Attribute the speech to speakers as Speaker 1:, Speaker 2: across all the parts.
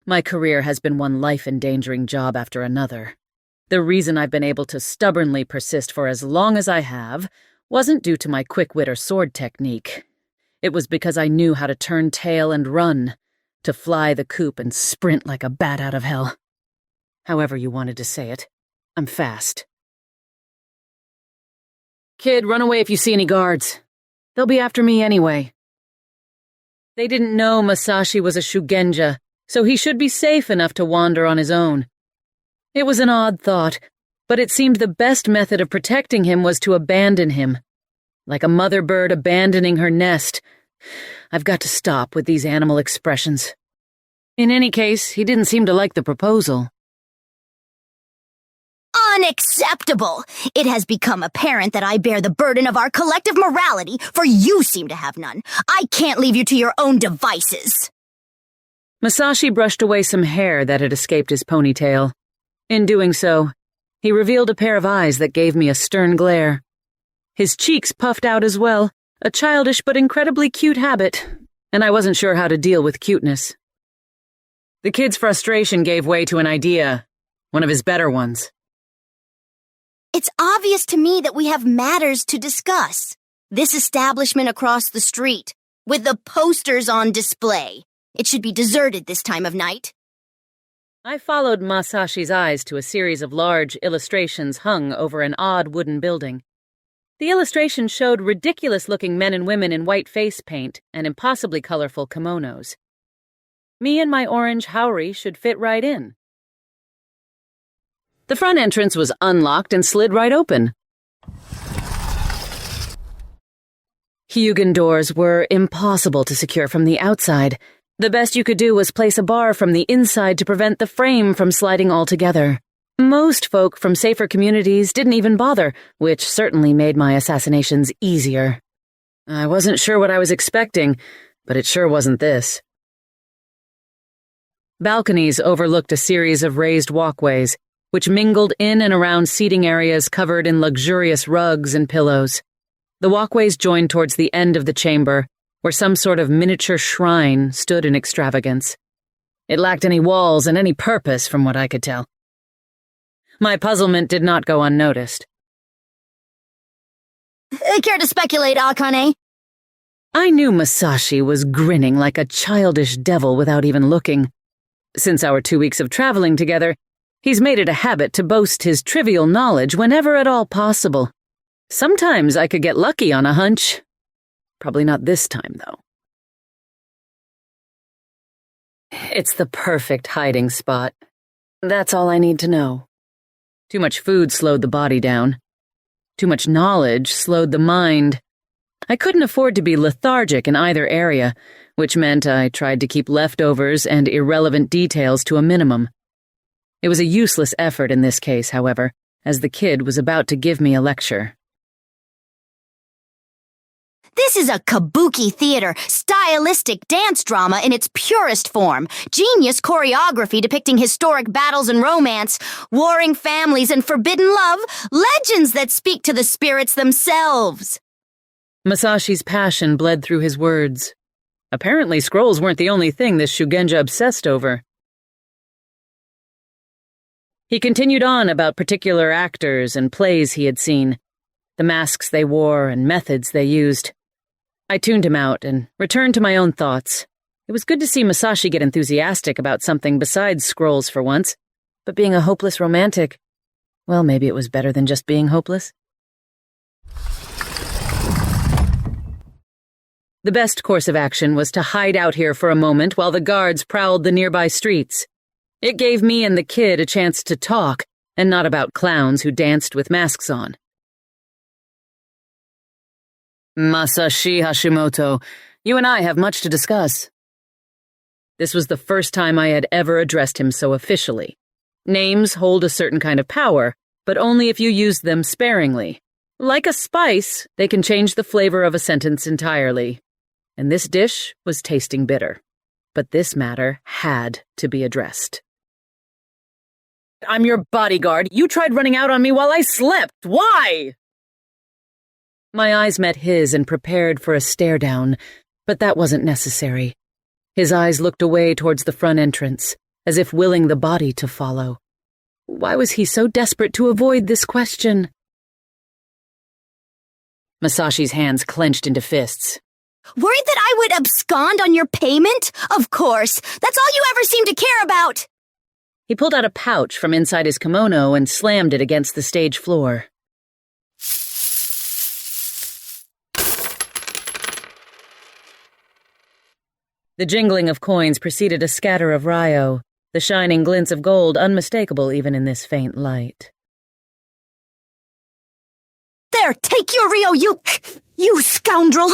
Speaker 1: My career has been one life-endangering job after another. The reason I've been able to stubbornly persist for as long as I have wasn't due to my quick wit or sword technique. It was because I knew how to turn tail and run, to fly the coop and sprint like a bat out of hell. However you wanted to say it, I'm fast. Kid, run away if you see any guards. They'll be after me anyway. They didn't know Masashi was a Shugenja, so he should be safe enough to wander on his own. It was an odd thought, but it seemed the best method of protecting him was to abandon him. Like a mother bird abandoning her nest. I've got to stop with these animal expressions. In any case, he didn't seem to like the proposal.
Speaker 2: Unacceptable! It has become apparent that I bear the burden of our collective morality, for you seem to have none. I can't leave you to your own devices.
Speaker 1: Masashi brushed away some hair that had escaped his ponytail. In doing so, he revealed a pair of eyes that gave me a stern glare. His cheeks puffed out as well, a childish but incredibly cute habit, and I wasn't sure how to deal with cuteness. The kid's frustration gave way to an idea, one of his better ones.
Speaker 2: It's obvious to me that we have matters to discuss. This establishment across the street, with the posters on display. It should be deserted this time of night.
Speaker 1: I followed Masashi's eyes to a series of large illustrations hung over an odd wooden building. The illustrations showed ridiculous-looking men and women in white face paint and impossibly colorful kimonos. Me and my orange haori should fit right in. The front entrance was unlocked and slid right open. Hyugan doors were impossible to secure from the outside. The best you could do was place a bar from the inside to prevent the frame from sliding altogether. Most folk from safer communities didn't even bother, which certainly made my assassinations easier. I wasn't sure what I was expecting, but it sure wasn't this. Balconies overlooked a series of raised walkways, which mingled in and around seating areas covered in luxurious rugs and pillows. The walkways joined towards the end of the chamber, where some sort of miniature shrine stood in extravagance. It lacked any walls and any purpose, from what I could tell. My puzzlement did not go unnoticed.
Speaker 2: Care to speculate, Akane?
Speaker 1: I knew Masashi was grinning like a childish devil without even looking. Since our 2 weeks of traveling together, he's made it a habit to boast his trivial knowledge whenever at all possible. Sometimes I could get lucky on a hunch. Probably not this time, though. It's the perfect hiding spot. That's all I need to know. Too much food slowed the body down. Too much knowledge slowed the mind. I couldn't afford to be lethargic in either area, which meant I tried to keep leftovers and irrelevant details to a minimum. It was a useless effort in this case, however, as the kid was about to give me a lecture.
Speaker 2: This is a kabuki theater, stylistic dance drama in its purest form, genius choreography depicting historic battles and romance, warring families and forbidden love, legends that speak to the spirits themselves.
Speaker 1: Masashi's passion bled through his words. Apparently scrolls weren't the only thing this Shugenja obsessed over. He continued on about particular actors and plays he had seen, the masks they wore and methods they used. I tuned him out and returned to my own thoughts. It was good to see Masashi get enthusiastic about something besides scrolls for once, but being a hopeless romantic, well, maybe it was better than just being hopeless. The best course of action was to hide out here for a moment while the guards prowled the nearby streets. It gave me and the kid a chance to talk, and not about clowns who danced with masks on. Masashi Hashimoto, you and I have much to discuss. This was the first time I had ever addressed him so officially. Names hold a certain kind of power, but only if you use them sparingly. Like a spice, they can change the flavor of a sentence entirely. And this dish was tasting bitter. But this matter had to be addressed. I'm your bodyguard. You tried running out on me while I slept. Why? My eyes met his and prepared for a stare-down, but that wasn't necessary. His eyes looked away towards the front entrance, as if willing the body to follow. Why was he so desperate to avoid this question? Masashi's hands clenched into fists.
Speaker 2: Worried that I would abscond on your payment? Of course. That's all you ever seem to care about.
Speaker 1: He pulled out a pouch from inside his kimono and slammed it against the stage floor. The jingling of coins preceded a scatter of ryo, the shining glints of gold unmistakable even in this faint light.
Speaker 2: There, take your Ryo, you scoundrel!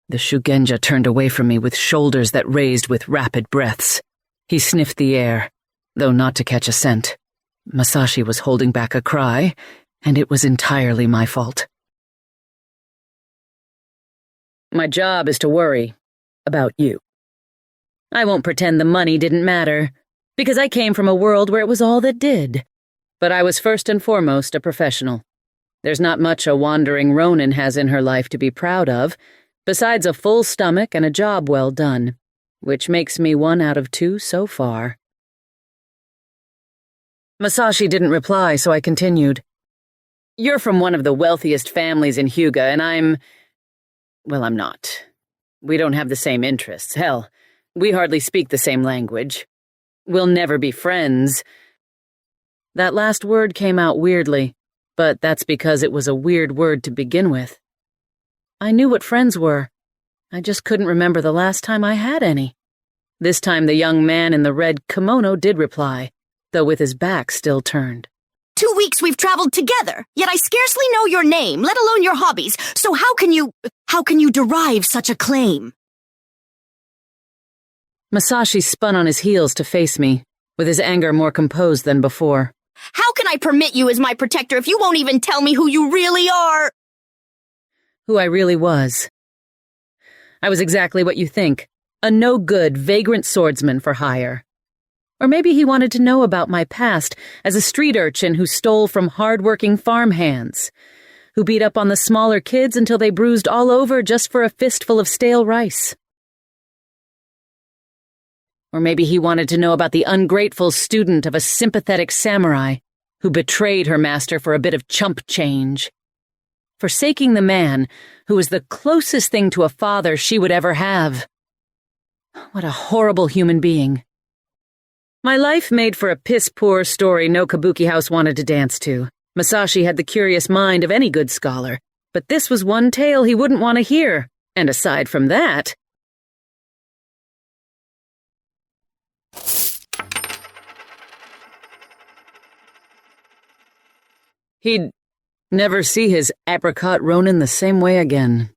Speaker 1: The Shugenja turned away from me with shoulders that raised with rapid breaths. He sniffed the air, though not to catch a scent. Masashi was holding back a cry, and it was entirely my fault. My job is to worry about you. I won't pretend the money didn't matter, because I came from a world where it was all that did. But I was first and foremost a professional. There's not much a wandering Ronin has in her life to be proud of, besides a full stomach and a job well done, which makes me 1 out of 2 so far. Masashi didn't reply, so I continued. You're from one of the wealthiest families in Hyuga, and I'm not. We don't have the same interests. Hell, we hardly speak the same language. We'll never be friends. That last word came out weirdly, but that's because it was a weird word to begin with. I knew what friends were. I just couldn't remember the last time I had any. This time the young man in the red kimono did reply, though with his back still turned.
Speaker 2: 2 weeks we've traveled together, yet I scarcely know your name, let alone your hobbies, so how can you derive such a claim?
Speaker 1: Masashi spun on his heels to face me, with his anger more composed than before.
Speaker 2: How can I permit you as my protector if you won't even tell me who you really are?
Speaker 1: Who I really was. I was exactly what you think, a no-good, vagrant swordsman for hire. Or maybe he wanted to know about my past as a street urchin who stole from hard-working farmhands, who beat up on the smaller kids until they bruised all over just for a fistful of stale rice. Or maybe he wanted to know about the ungrateful student of a sympathetic samurai who betrayed her master for a bit of chump change, forsaking the man who was the closest thing to a father she would ever have. What a horrible human being. My life made for a piss-poor story no kabuki house wanted to dance to. Masashi had the curious mind of any good scholar, but this was one tale he wouldn't want to hear, and aside from that... He'd never see his apricot Ronin the same way again.